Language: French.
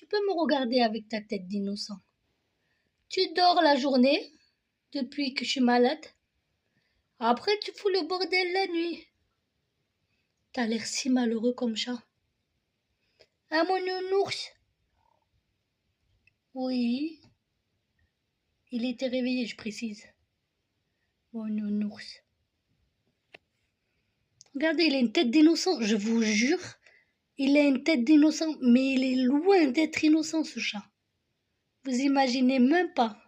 Tu peux me regarder avec ta tête d'innocent. Tu dors la journée, depuis que je suis malade. Après, tu fous le bordel la nuit. T'as l'air si malheureux comme chat. Ah, mon nounours. Oui. Il était réveillé, je précise. Mon nounours. Regardez, il a une tête d'innocent, je vous jure. Il a une tête d'innocent, mais il est loin d'être innocent, ce chat. Vous imaginez même pas.